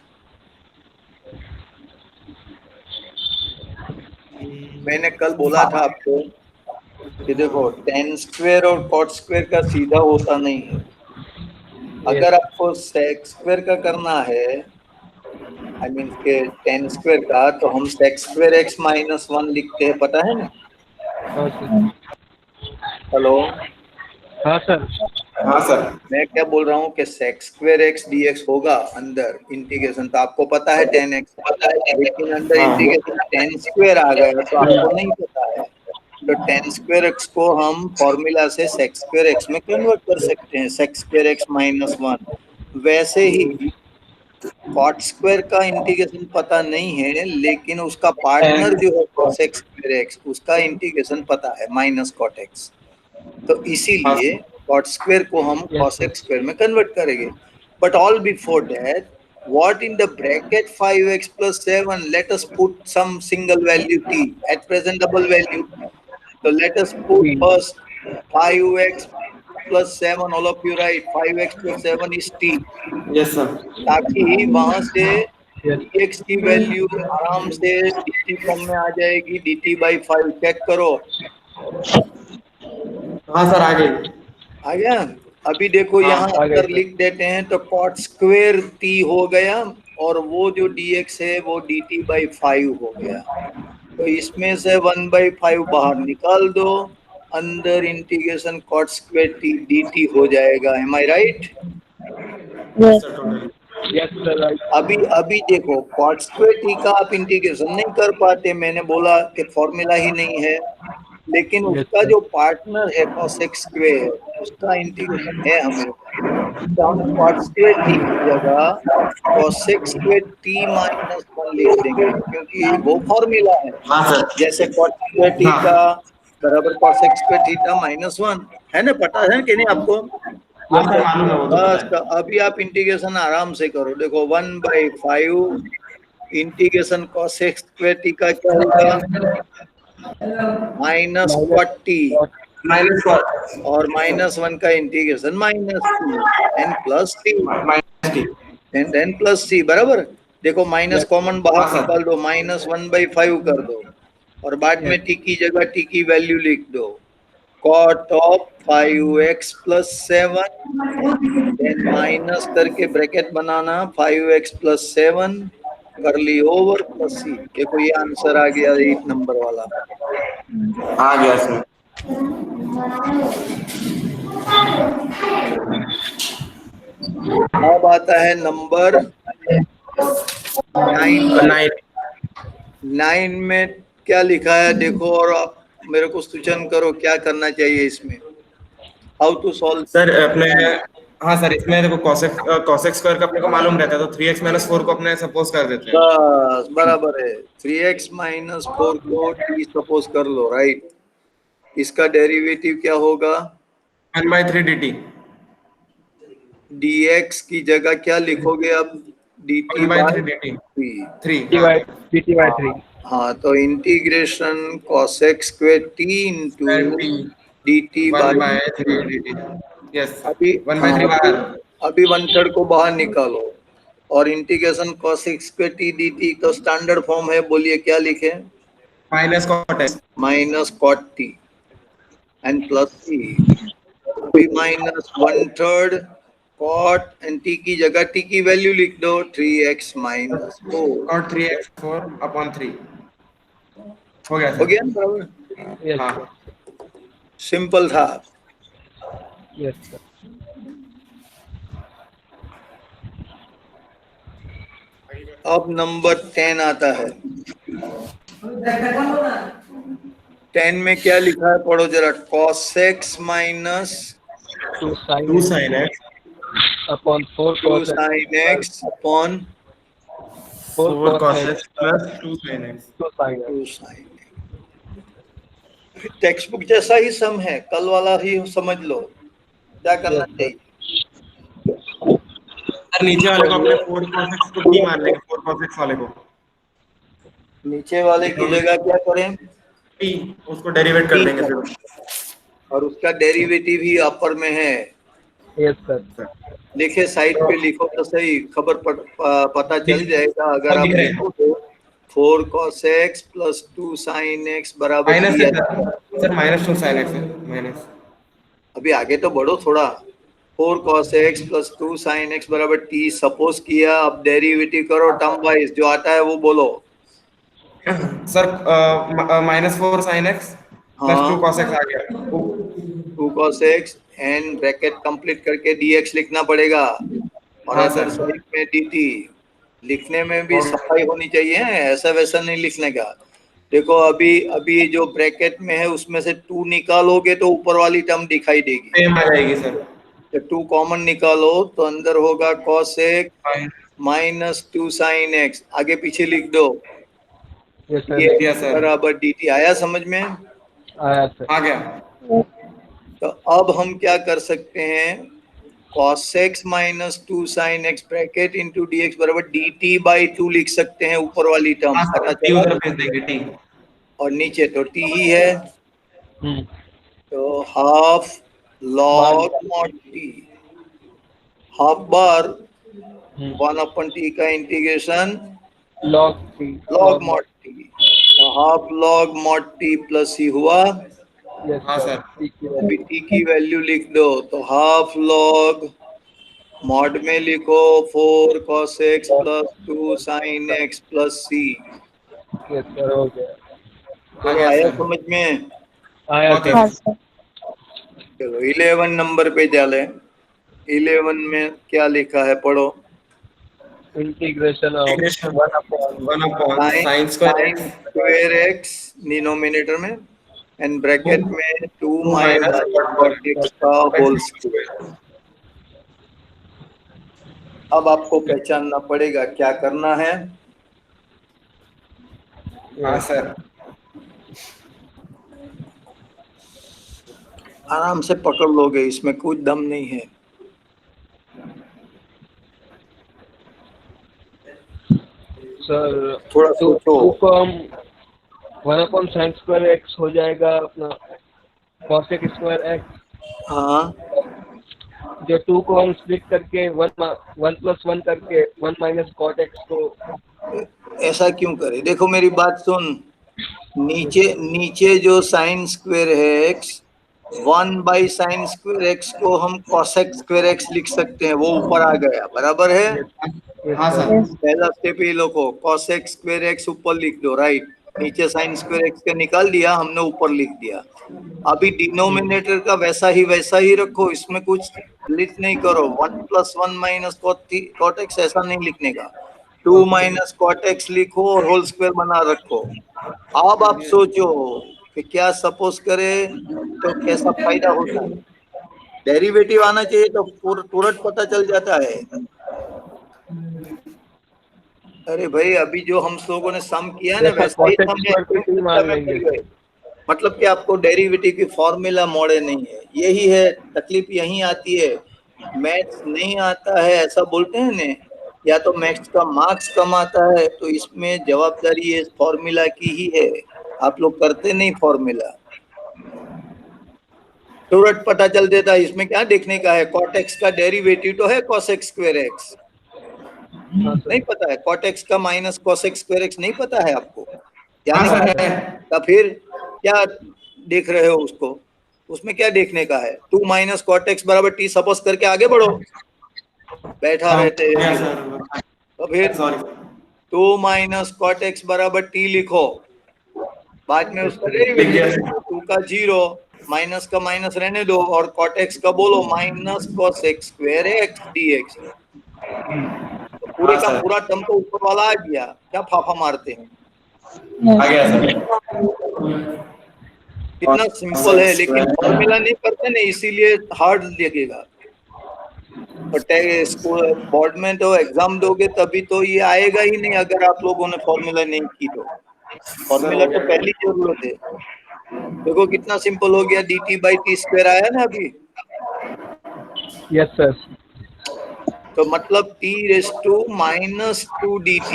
मैंने कल बोला था आपको कि देखो tan स्क्वायर और cot स्क्वायर का सीधा होता नहीं है, अगर आपको sec स्क्वायर का करना है, आई मीन के tan स्क्वायर का, तो हम sec स्क्वायर x माइनस 1 लिखते हैं, पता है ना। हेलो, हाँ सर। हाँ सर, मैं क्या बोल रहा हूँ कि sec स्क्वायर x dx होगा अंदर इंटीग्रेशन, तो आपको पता है tan x, लेकिन अंदर इंटीग्रेशन tan स्क्वायर आ गया तो आपको नहीं पता है, तो tan स्क्वायर x को हम फॉर्मूला से sec स्क्वायर x में कन्वर्ट कर सकते हैं, sec स्क्वायर x माइनस 1। वैसे ही cot स्क्वायर का इंटीग्रेशन पता नहीं है, लेकिन उसका पार्टनर जो है cosec स्क्वायर x, उसका इंटीग्रेशन पता है माइनस cot x, तो इसीलिए cot स्क्वायर को हम cosec स्क्वायर में कन्वर्ट करेंगे। But all before that, what in the bracket 5x plus 7, let us put some single value t, at present double value, so let us put first 5x plus 7, all of you write 5x plus 7 is t, yes sir, ताकि वहां से dx की value आराम से dt form में आ जाएगी, dt by 5, check करो हाँ सर आ गई। आ गया। अभी देखो यहाँ अगर लिख देते हैं तो cot स्क्वायर t हो गया और वो जो dx है वो dt by 5 हो गया, तो इसमें से 1/5 बाहर निकाल दो, अंदर integration cot square t dt हो जाएगा। एम आई राइट? Yes sir right. अभी देखो cot स्क्वायर t का आप इंटीग्रेशन नहीं कर पाते, मैंने बोला कि फॉर्मूला ही नहीं है, लेकिन उसका जो पार्टनर है cosec स्क्वायर, उसका इंटीग्रेशन है हमें, तो हम cot स्क्वायर t की जगह cosec स्क्वायर t माइनस 1 लिख देंगे, क्योंकि वो फॉर्मूला है। हाँ सर, जैसे cot स्क्वायर थीटा बराबर cosec स्क्वायर थीटा माइनस 1 है ना, पता है कि नहीं आपको? हाँ सर मालूम है वो तो बस पता है। अभी आप इंटीग्रेशन आराम से करो, देखो 1/5 इंटीग्रेशन cosec स्क्वायर t का क्या होगा, माइनस cot माइनस वन और माइनस 1 का integration minus t n plus t, minus t, n plus c, बराबर। देखो माइनस कॉमन बाहर हाँ, सर। निकाल दो, माइनस 1/5 कर दो और बाद में t की जगह t की वैल्यू लिख दो, cot of 5x plus 7, then minus करके ब्रैकेट बनाना 5x प्लस 7 कर ली ओवर प्लस सी। देखो ये आंसर आ गया 8 नंबर वाला। आ गया सर। अब आता है नंबर 9। 9 9 में क्या लिखा है देखो, और आप मेरे को सूचन करो क्या करना चाहिए इसमें, हाउ टू सॉल्व। सर अपने, हाँ सर, इसमें देखो cosec स्क्वायर का अपने को मालूम रहता है, तो 3x - 4 को अपने सपोज कर देते हैं। बस बराबर है, 3x - 4 को t सपोज कर लो, राइट। इसका डेरिवेटिव क्या होगा? 1/3 dt। dx की जगह क्या लिखोगे अब? dt 1/3 by dt 3। 3। dt by 3. हाँ, तो integration cosec square t into dt by 1/3 dt। Yes sir, अभी 1/3 बाहर। अभी 1/3 को बाहर निकालो, और integration cosec square t dt तो स्टैंडर्ड फॉर्म है, बोलिए क्या लिखे? -cot x। Minus cot t and plus t, अभी माइनस 1/3 cot एंड t की जगह t की वैल्यू लिख दो, 3x - 4। cot 3x 4/3 हो गया हो सर। गया ना बराबर? Yes, हाँ सिंपल था। yes, sir. अब नंबर 10 आता है। 10 में क्या लिखा है पढ़ो जरा, cosec minus 2 sin 2 x sin x upon 4 2 cos x sin x upon 4 cos x x plus 2 sin x। 2 sin x. 2 sin x। Text book जैसा ही सम है, कल वाला ही समझ लो क्या करना Yes, sir. चाहिए। सर नीचे वाले को अपने 4 cos x को t मान लेंगे, 4 cos x वाले को नीचे वाले की जगह क्या करें? t, उसको डेरिवेट कर देंगे फिर। और उसका डेरिवेटिव ही अपर में है। Yes, sir. लिखे साइड पे लिखो तो सही, पता चल जाएगा। अगर आप लिख रहे हैं। लिखो तो 4 cos x plus 2 sin x बराबर माइनस दिया है जाएगा। सर, -2 sin x है, माइनस। अभी आगे तो बढ़ो थोड़ा। 4 cos x plus 2 sin x बराबर t सपोज किया, अब डेरिवेटिव करो टर्म वाइज, जो आता है वो बोलो। Sir -4 sin x plus 2 cos x आ गया। 2 cos x and bracket complete करके dx लिखना पड़ेगा, और हाँ, अदर सर। साइड में dt। लिखने में भी सफाई होनी चाहिए, ऐसा वैसा नहीं लिखने का। देखो अभी जो ब्रैकेट में है उसमें से 2 निकालोगे तो ऊपर वाली टर्म दिखाई देगी। सेम आ जाएगी सर। तो 2 कॉमन निकालो तो अंदर होगा cos x minus 2 sin x, आगे पीछे लिख दो। Yes, sir. ये Yes, sir. बराबर dt आया समझ में? आया sir. आ गया। तो अब हम क्या कर सकते हैं, cos x minus 2 sin x bracket into dx बराबर dt by 2 लिख सकते हैं, ऊपर वाली टर्म हाँ पता सर, t चला। उधर भेज देंगे, t। और नीचे तो t ही है, Hmm. तो half log mod t, half bar Hmm. 1/t का integration Log t. log mod t, तो half log mod t plus ही हुआ। Yes, हाँ, sir. sir. T की अभी value. t की वैल्यू लिख दो, तो हाफ log मॉड में लिखो 4 cos x plus 2 sin x plus c। Yes, sir. हो गया. आ चलो गया आया सर। समझ में? आया Okay. sir. हाँ सर। चलो 11 नंबर पे चले। 11 में क्या लिखा है पढ़ो। Integration of Integration 1 upon 1 upon sin square sin x square x denominator में एंड ब्रैकेट में 2 minus माइनस cot x का होल स्क्वायर। अब आपको पहचानना पड़ेगा क्या करना है। हाँ सर। आराम से पकड़ लोगे, इसमें कुछ दम नहीं है। सर थोड़ा टू सोचो। को हम 1 upon sin square x हो जाएगा अपना cosec स्क्वायर x। हाँ, जो 2 को हम स्प्लिट करके 1 plus 1 करके 1 minus cot x को। ऐसा क्यों करे, देखो मेरी बात सुन। नीचे जो साइन स्क्वायर है x, 1 by sine square x को हम cosec स्क्वायर x लिख सकते हैं, वो ऊपर आ गया, बराबर है। हाँ सर। पहला स्टेप ही लो, cosec स्क्वायर x ऊपर लिख दो, राइट। नीचे साइन स्क्वायर एक्स का निकाल दिया हमने, ऊपर लिख दिया। अभी डिनोमिनेटर का वैसा ही रखो, इसमें कुछ लिख नहीं करो। 1 + 1 - cot x ऐसा नहीं लिखने का, 2 - cot x लिखो और होल स्क्वायर बना रखो। अब आप सोचो कि क्या सपोज करे तो कैसा फायदा होता है। डेरिवेटिव आना चाहिए तो तुरंत पता चल जाता है। अरे भाई अभी जो हम लोगों ने सम किया ना जैसा वैसा ही cot x सम स्क्वायर को t मान लेंगे। मतलब कि आपको डेरिवेटिव की फॉर्मूला मोड़े नहीं है, यही है तकलीफ, यही आती है। मैथ्स नहीं आता है ऐसा बोलते हैं ना, या तो मैथ्स का मार्क्स कम आता है, तो इसमें जवाबदारी ये फॉर्मूला की ही है। आप लोग करते नहीं फॉर्मूला, तुरंत पता चल देता है। इसमें क्या देखने का है, cot x का डेरिवेटिव तो है cos x स्क्वायर x, नहीं पता है? cot x का minus cos x square x नहीं पता है आपको? हाँ सर जाने है। का फिर क्या देख रहे हो उसको? उसमें क्या देखने का है? 2 - cot x बराबर t सपोज करके आगे बढ़ो, बैठा रहते हैं तो फिर सॉरी 2 - cot x बराबर t लिखो, बाद में उसका डेरिवेटिव 2 का 0 माइनस का माइनस रहने दो और cot x का बोलो minus cos x square x dx। तो पूरे का पूरा टर्म तो ऊपर वाला आ गया, क्या फाफा मारते हैं? आ गया सर। कितना सिंपल है, लेकिन फॉर्मूला नहीं करते ना इसीलिए हार्ड लगेगा। स्कूल बोर्ड में तो एग्जाम दोगे तभी तो ये आएगा ही नहीं, अगर आप लोगों ने फॉर्मूला नहीं की तो। फॉर्मूला तो पहली जरूरत है। देखो कितना सिंपल हो गया, dt/t² आया ना अभी। Yes sir. तो मतलब t⁻² dt,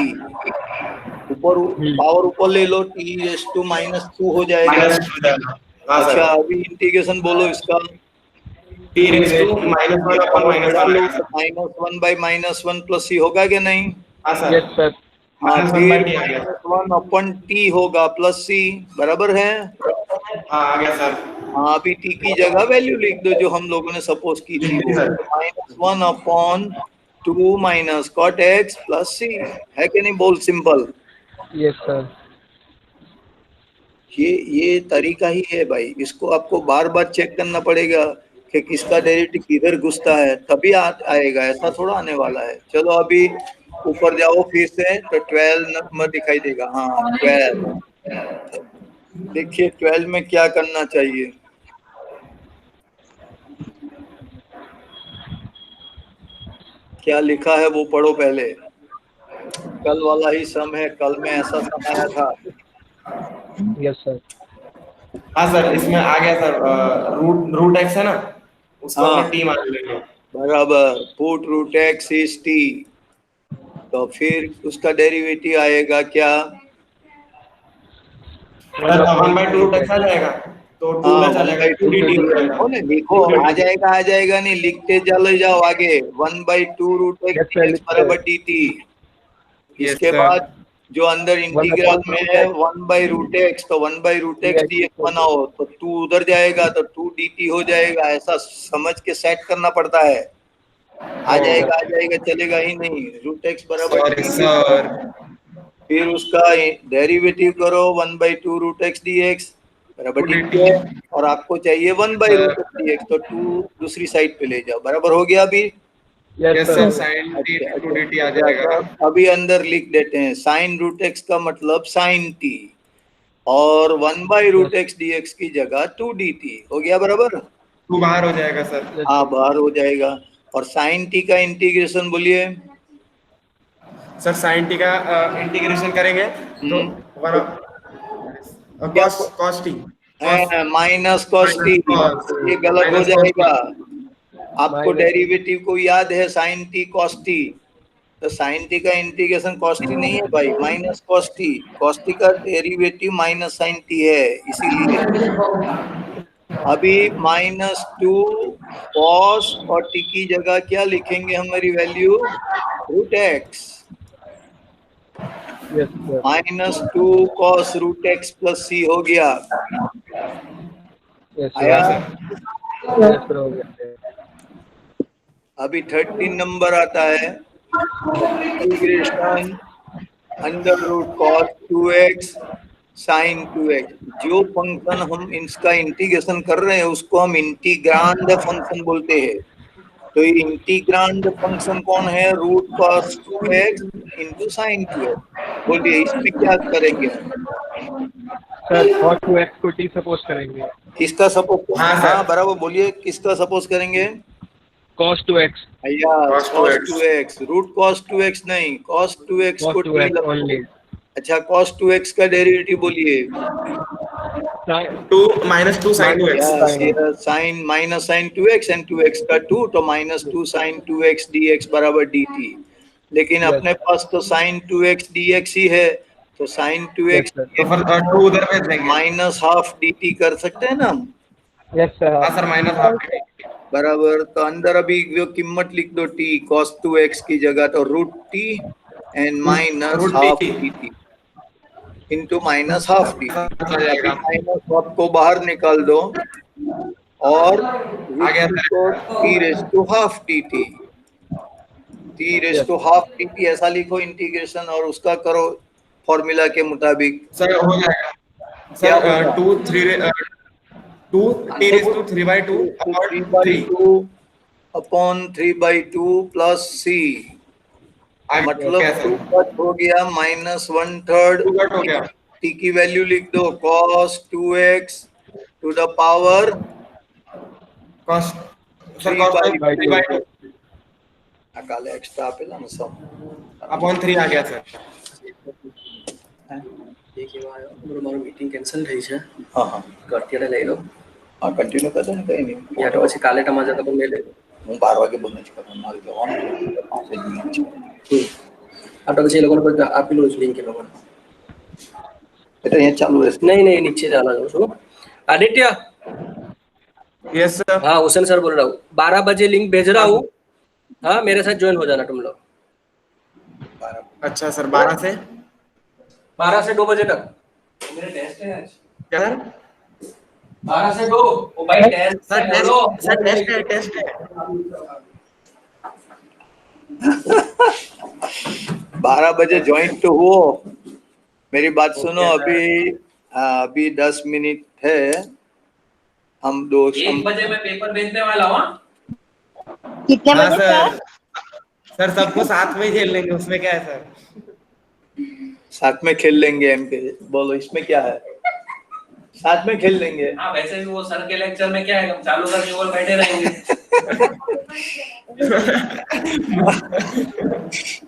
ऊपर पावर ऊपर ले लो, t⁻² हो जाएगा। अच्छा अभी इंटीग्रेशन बोलो इसका, -1/-1 + c होगा क्या नहीं? Yes sir. हाँ फिर -1/t होगा प्लस c, बराबर है? आ गया सर। हाँ अभी t की जगह वैल्यू लिख दो जो हम लोगों ने सपोज की थी, -1/2 - cot x + c, है कि नहीं? बोल सिंपल। Yes sir. ये तरीका ही है भाई, इसको आपको बार बार चेक करना पड़ेगा कि किसका डेरिवेटिव किधर घुसता है, तभी आएगा, ऐसा थोड़ा आने वाला है। चलो अभी ऊपर जाओ फिर से, तो 12 नंबर दिखाई देगा। हाँ 12, देखिए 12 में क्या करना चाहिए। क्या लिखा है वो पढ़ो पहले, कल वाला ही सम है, कल में ऐसा सम आया था। Yes sir. हाँ सर इसमें आ गया सर, रूट एक्स है ना, उसको हाँ। अपना टी मान लेंगे। बराबर, put root x is t, तो फिर उसका डेरिवेटिव आएगा क्या? सर 1/2 रूट एक्स आ जाएगा, तो 2 हाँ में चलेगा, 2 dt हो जाएगा। लिखो, आ जाएगा नहीं, लिखते चले जाओ आगे। 1/2 root Yes, X sir, dx बराबर dt। इसके sir. बाद जो अंदर इंटीग्रल में है 1/√x, तो 1/√x dx बनाओ तो 2 उधर जाएगा तो 2 dt हो जाएगा। ऐसा समझ के सेट करना पड़ता है। आ जाएगा चलेगा ही नहीं। √x बराबर t सर फिर उसका डेरिवेटिव करो 1/2 √x dx बराबर dt है, और आपको चाहिए 1/√x dx, तो 2 दूसरी साइड पे ले जाओ, बराबर हो गया अभी? Yes sir sir. sin t to dt आ जाएगा। अभी अंदर लिख देते हैं, sin √x का मतलब sin t, और 1/√x dx की जगह 2 dt हो गया, बराबर? 2 बाहर हो जाएगा सर। हाँ बाहर हो जाएगा। और sin t का इंटीग्रेशन बोलिए। सर sin t का इंटीग्रेशन करेंगे तो cos t minus cos t, ये गलत हो जाएगा। आपको डेरिवेटिव को याद है sin t cos t, तो sin t का इंटीग्रेशन cos t नहीं है भाई, माइनस cos t का डेरिवेटिव माइनस sin t है, इसीलिए अभी -2 cos और t की जगह क्या लिखेंगे हमारी value? √x, -2 cos √x + c हो गया। आया? अभी 13 नंबर आता है, integration √cos 2x sign 2x। जो फंक्शन हम इसका इंटीग्रेशन कर रहे हैं उसको हम इंटीग्रांड फंक्शन बोलते हैं। तो ये इंटीग्रांड फंक्शन कौन है? Root cos 2x into sine 2x। बोलिए इसमें क्या करेंगे हम? सर cos 2x को t सपोज करेंगे। किसका सपोज? हाँ, सर। हाँ बराबर, बोलिए किसका सपोज करेंगे? cos 2x। भैया Cos cos 2x। 2x, root cos 2x नहीं, cos 2x cos को t 2x लगाओ। only। अच्छा cos 2x का डेरिवेटिव बोलिए। Two minus two sine 2x। Sine minus sine 2x and 2x का 2, तो माइनस 2 साइन 2x dx बराबर dt। लेकिन Yes। अपने पास तो साइन 2x dx ही है, तो साइन 2x Yes, sir। तो फिर 2 उधर भेज देंगे। माइनस हाफ dt कर सकते हैं ना हम? Yes sir. हाँ सर, माइनस हाफ। बराबर। तो अंदर अभी जो कीमत लिख दो t cos 2x की जगह, तो root t and minus root half t। dt into minus half dt। आ जाएगा। माइनस हाफ को बाहर निकाल दो और आ गया रूट सर। को t raise to half dt, t raise to half dt ऐसा लिखो इंटीग्रेशन, और उसका करो फॉर्मूला के मुताबिक। सर हो जाएगा क्या सर। होगा? 2 t raise to 3/2 upon 3। 3/2 upon 3/2 plus c, मतलब क्या 2 सर? कट हो गया माइनस 1/3। 2 कट हो गया। t की वैल्यू लिख दो cos 2x to the power cos sir cos 3/2 काले एक्स्ट्रा पेला ना सब अपॉन 3 आ गया सर। એક એવા આવ્યો બરોબર, મારું મીટિંગ કેન્સલ થઈ છે, हाँ हाँ તો અત્યારે લઈ લો, हाँ कंटिन्यू कर दो, कहीं नहीं। યા તો પછી કાલે તમારે જતા પણ લઈ લેજો। હું 12 વાગે બંધ જ કરવાનું, મારે જવાનું છે 5 જ મિનિટ છે। આ તો પછી એ લોકોને પછી આપેલું જ લિંક એ લોકોને। એટલે અહીંયા ચાલુ રહેશે। નહીં નહીં, નીચે ચાલા જાઉં છું। Aditya, yes sir. हाँ हुसैन सर बोल रहा हूँ, 12 बजे लिंक भेज रहा हूँ। हाँ मेरे साथ ज्वाइन हो जाना तुम लोग। अच्छा सर, 12 से 12 से 2 बजे तक मेरे टेस्ट है आज। क्या सर? 12 से 2 ओ भाई टेस्ट सर है, बोलो। सर टेस्ट है, टेस्ट है। 12 बजे ज्वाइन तो हो। मेरी बात सुनो, सर। अभी 10 मिनट है। हम दो 1 बजे मैं पेपर भेजने वाला हूँ। कितने हाँ बजे सर। सर? सर सबको साथ में ही खेल लेंगे, उसमें क्या है सर? साथ में खेल लेंगे। एम के बोलो, इसमें क्या है? साथ में खेल लेंगे। हाँ वैसे भी वो सर के लेक्चर में क्या है, हम चालू करके और बैठे रहेंगे।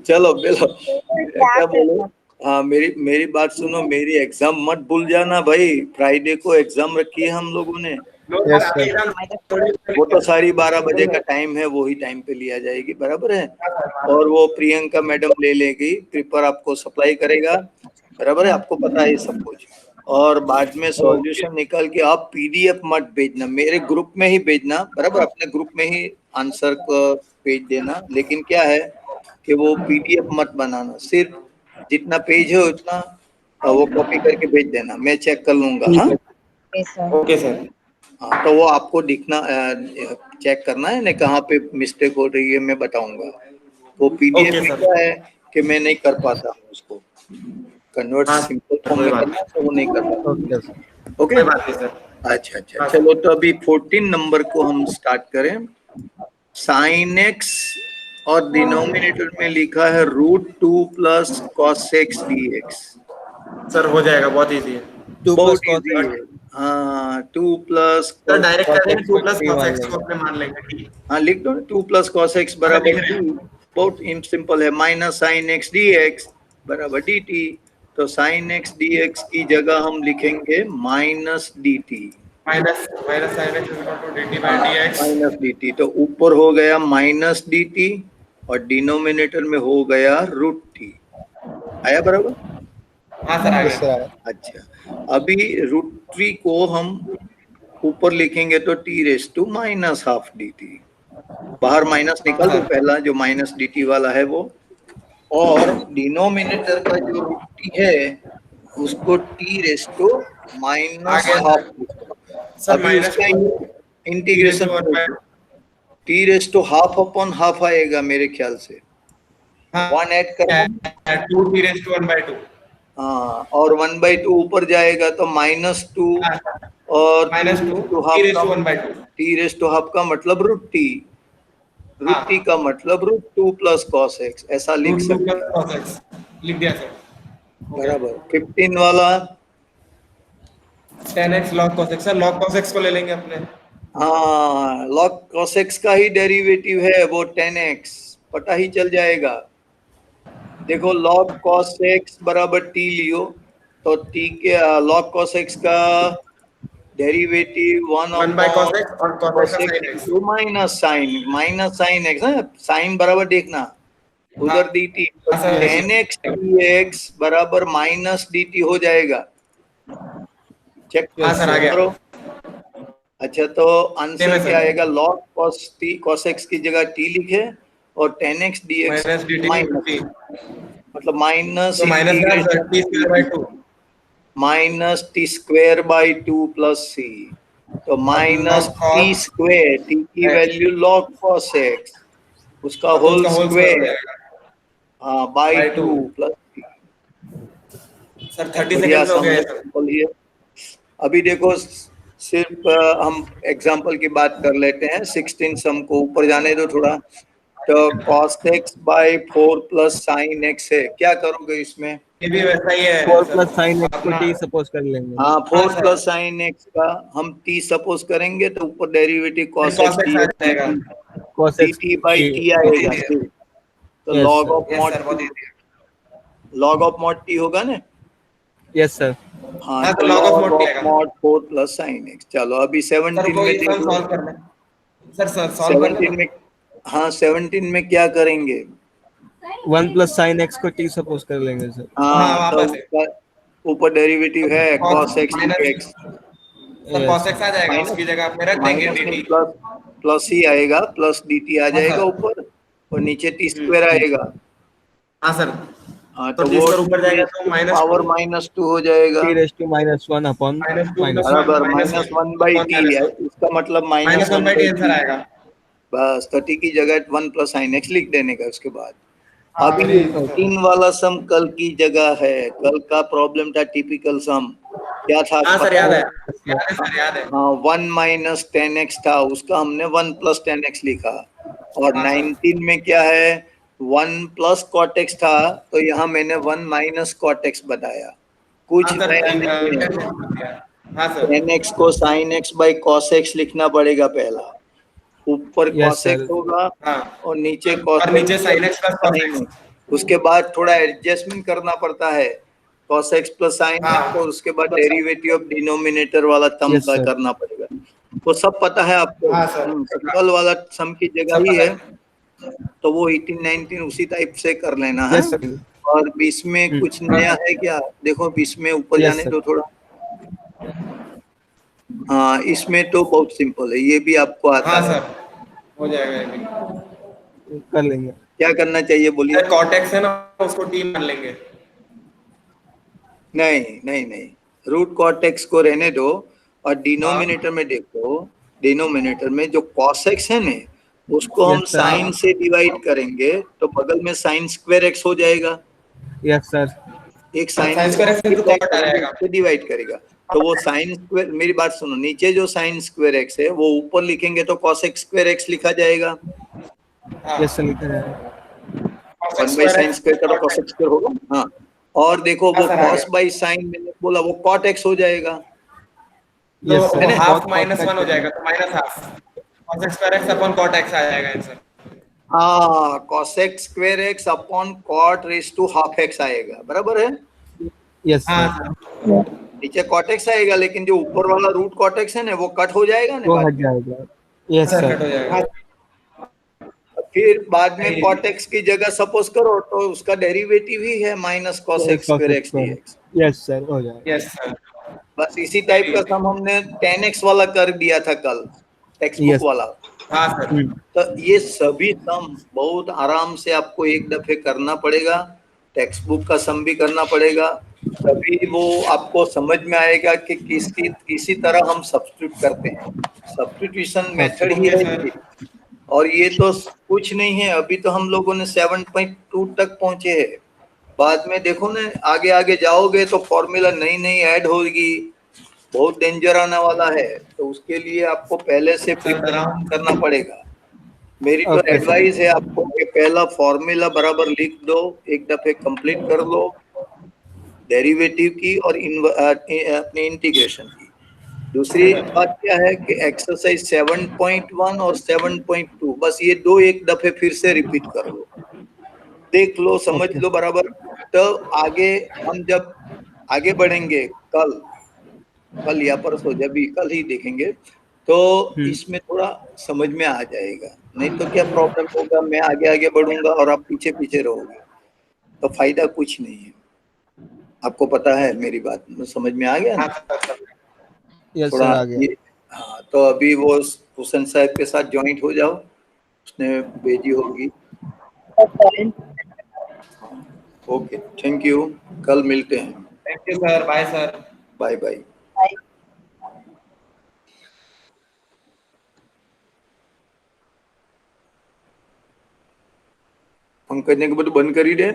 चलो बेलो, क्या क्या बोलो? करना? हाँ मेरी बात सुनो, मेरी एग्जाम मत भूल जाना भाई। फ्राइडे को एग्जाम रखी है हम लोगों ने। यस वो तो सारी 12 बजे का टाइम है, वही टाइम पे लिया जाएगी, बराबर है। और वो प्रियंका मैडम ले लेगी, पेपर आपको सप्लाई करेगा, बराबर है। आपको पता है ये सब कुछ। और बाद में सॉल्यूशन निकाल के आप पीडीएफ मत भेजना, मेरे ग्रुप में ही भेजना, बराबर। अपने ग्रुप में ही आंसर को भेज देना। लेकिन क्या है कि वो पीडीएफ मत बनाना, सिर्फ जितना पेज है उतना वो कॉपी करके भेज देना, मैं चेक कर लूंगा। हाँ Yes, sir. Okay sir. हाँ, तो वो आपको दिखना चेक करना है ना, कहाँ पे मिस्टेक हो रही है मैं बताऊंगा। वो पीडीएफ ओके में सर। क्या है कि मैं नहीं कर पाता हूँ उसको कन्वर्ट हाँ, सिंपल फॉर्म कोई में बात करना, तो वो नहीं कर पाता। ओके कोई बात नहीं सर। अच्छा अच्छा, चलो तो अभी 14 नंबर को हम स्टार्ट करें। साइन एक्स और डिनोमिनेटर में लिखा है √2 plus cos x D x. Sir हो जाएगा, बहुत इजी है। बहुत इजी है। हाँ 2 प्लस सर डायरेक्ट कर देंगे, 2 प्लस cos x को अपने मान लेंगे। हाँ लिख दो ना, 2 प्लस कॉस एक्स बराबर 2। बहुत सिंपल है। Minus sine x D x बराबर डी टी। तो साइन एक्स डी एक्स की जगह हम लिखेंगे minus D T. Minus minus sin x dt by dx। Minus D T, तो ऊपर हो गया माइनस डी टी और डिनोमिनेटर में हो गया √t। आया बराबर? हाँ सर, आ गया। अच्छा, अभी √3 को हम ऊपर लिखेंगे तो t raise to minus half d t. बाहर माइनस निकाल दो, पहला जो माइनस डी टी वाला है वो। और डिनोमिनेटर का जो √t है उसको t raise to minus half. Sir अभी माइनस उसका integration t raise to half upon half आएगा मेरे ख्याल से। 1 ऐड करना, 2 t raised to 1/2। हाँ, और 1/2 ऊपर जाएगा तो -2 और -2 टू t हाफ raised का to 1/2 t raise to half का मतलब √t, हाँ √t का मतलब √2 प्लस cos x, ऐसा लिख √2 सकते plus हैं। cos x लिख दिया सर। हो गया। बराबर। 15 वाला 10x log cos x, sir log cos x को ले लेंगे अपने। हाँ, log cos x का ही डेरिवेटिव है वो 10x, पता ही चल जाएगा। देखो log cos x बराबर t लियो तो t के log cos x का डेरिवेटिव 1 1 by cos अपॉन x और cos cos x का x sin x। Two minus sine x है, साइन बराबर देखना उधर dt, तो हाँ सर। 10x dx बराबर माइनस dt हो जाएगा। चेक हाँ सर, आ गया। करो। अच्छा, तो Same आंसर है क्या सर। आएगा? log cos x की जगह t लिखे और 10x dx minus dt minus, t, मतलब माइनस तो माइनस है sir t square by 2 minus t square by 2 plus सी, तो minus log cos t square, t की x, value log cos x, उसका तो होल उसका होल स्क्वायर हो स्क्वेयर, जाएगा हाँ, by by 2। 2 plus C. Sir 30 बढ़िया सेकंड में हो सम गया है, है सर। सिंपल ही है। अभी देखो सिर्फ हम एग्जांपल की बात कर लेते हैं। 16 सम को ऊपर जाने दो थोड़ा। तो cos x by 4 plus sine x है, क्या करोगे इसमें? ये भी वैसा ही है 4 सर, प्लस साइन एक्स को अपना। टी सपोज कर लेंगे। हाँ, हाँ 4 सर, प्लस साइन x का हम t सपोज करेंगे तो ऊपर derivative cos cos x x आ जाएगा। cos x dt by t आएगा फिर, तो yes log sir, of yes mod sir, बहुत इजी है। log ऑफ मॉड t होगा ना। Yes sir. हाँ, हाँ तो तो log of log mod t of आएगा। Mod 4 plus sine x। चलो अभी सर 17 वो में ये देख लो। सॉल्व करना है। सर सॉल्व करना 17 में, हाँ 17 में क्या करेंगे? 1 प्लस साइन एक्स को टी सपोज कर लेंगे सर। हाँ हाँ, तो वापस है ऊपर डेरिवेटिव है cos x minus, dx, sir yes cos x आ जाएगा, माइनस उसकी जगह आप में रख देंगे माइनस नहीं dt। प्लस, प्लस ही आएगा, प्लस dt आ हाँ जाएगा सर। ऊपर और नीचे टी स्क्वायर आएगा। हाँ सर, हाँ, तो तो टी वो स्क्वायर ऊपर जाएगा तो पावर -2 -2 हो जाएगा। T raise to -1 upon -2 minus. + 1 बराबर, -1 -1 बाई अपॉन टी है, -1 इसका मतलब -1 -1 by by T answer T. आएगा। बस, तो टी की जगह 1 प्लस साइन एक्स लिख देने का उसके बाद। हाँ अभी वेरी 18 वाला सम कल की जगह है, कल का प्रॉब्लम था टिपिकल सम, क्या था हाँ सर, पता याद है? है, याद है सर, याद है। हाँ, 1 माइनस 10x था, उसका हमने 1 प्लस 10x लिखा। और हाँ सर। 19 में क्या है? 1 प्लस कॉट एक्स था, तो यहाँ मैंने 1 माइनस कॉट एक्स बताया। कुछ हाँ सर, नया नहीं है। 10 हाँ सर। 10x को sin x by cos x लिखना पड़ेगा पहला, ऊपर यस cos x सर। होगा हाँ और नीचे cos और x नीचे sin x plus cos sin x। x। उसके बाद थोड़ा एडजस्टमेंट करना पड़ता है, cos x प्लस sin हाँ x, और उसके बाद डेरिवेटिव ऑफ डिनोमिनेटर वाला टर्म यस का सर। करना पड़ेगा। वो सब पता है आपको। हाँ सर, तो कल वाला सम की जगह सब ही पता है, है। तो वो 18 19 उसी टाइप से कर लेना है। Yes sir. और 20 में कुछ नया है क्या? देखो 20 में ऊपर यस जाने सर। दो थोड़ा। हाँ, इसमें तो बहुत सिंपल है, ये भी आपको आता हाँ है। सर, हो जाएगा ये भी। कर लेंगे। क्या करना चाहिए बोलिए? सर cot x है ना, उसको t मान लेंगे। नहीं नहीं नहीं, रूट कॉट एक्स को रहने दो और हाँ डिनोमिनेटर में देखो। डिनोमिनेटर में जो cos x है ना, उसको हम यस सर। साइन से डिवाइड करेंगे तो बगल में साइन स्क्वायर एक्स हो जाएगा। Yes sir. एक sine sin square x into cot आ जाएगा। से डिवाइड करेगा, तो वो साइन स्क्वायर, मेरी बात सुनो, नीचे जो साइन स्क्वायर एक्स है वो ऊपर लिखेंगे तो cos x स्क्वायर एक्स लिखा जाएगा। हाँ यस सर, लिखा है। cos x 1 by square sine x square का तो cot cos x। x square होगा। हाँ, और देखो हाँ वो सर, आ cos गया। बाई साइन मैंने बोला वो cot x हो जाएगा, तो यस है वो ना? सर। हाफ -1 हो जाएगा, तो -1/2 cos x square x upon cot x आ जाएगा आंसर। हाँ, cos x square x upon cot raise to half x आएगा, बराबर है। यस हाँ सर। सर। नीचे cot x आएगा, लेकिन जो ऊपर वाला रूट cot x है ना, वो कट हो जाएगा ना वो बाद हट में। जाएगा। Yes sir sir. कट हो जाएगा। फिर बाद में सही है। cot x की जगह सपोज करो तो उसका डेरिवेटिव ही है minus cos x square x dx। Yes sir, हो जाएगा। Yes sir. बस इसी टाइप का सम हमने 10x वाला कर दिया था कल, टेक्स्ट बुक यस। वाला। हाँ सर। तो ये सभी सम बहुत आराम से आपको एक दफे करना पड़ेगा, टेक्स्ट बुक का सम भी करना पड़ेगा, तभी वो आपको समझ में आएगा कि किसी तरह हम सब्स्टिट्यूट करते हैं। सब्स्टिट्यूशन मेथड ही ओके है सर। ये। और ये तो कुछ नहीं है, अभी तो हम लोगों ने 7.2 तक पहुंचे हैं। बाद में देखो ना, आगे आगे जाओगे तो फॉर्मूला नई नई ऐड होगी, बहुत डेंजर आने वाला है, तो उसके लिए आपको पहले से प्रिपरेशन करना पड़ेगा। मेरी तो ओके सर। एडवाइस है आपको कि पहला फॉर्मूला बराबर लिख दो, एक दफे कंप्लीट कर लो डेरिवेटिव की और अपने इंटीग्रेशन की। दूसरी बात क्या है कि एक्सरसाइज 7.1 और 7.2 बस ये दो एक दफे फिर से रिपीट कर लो, देख लो, समझ ओके। लो बराबर। तो आगे हम जब आगे बढ़ेंगे कल या परसों, जब भी कल ही देखेंगे, तो इसमें थोड़ा समझ में आ जाएगा। नहीं तो क्या प्रॉब्लम होगा, मैं आगे आगे बढ़ूंगा और आप पीछे पीछे रहोगे, तो फायदा कुछ नहीं है। आपको पता है मेरी बात, समझ में आ गया हाँ ना? सर। यस थोड़ा सर, आ गया। ये, हाँ, तो अभी वो हुसैन साहब के साथ ज्वाइंट हो जाओ, उसने भेजी होगी। ओके, थैंक यू, कल मिलते हैं। Thank you sir, bye sir. Bye bye. Pankaj ने બધું બંધ કરી દે।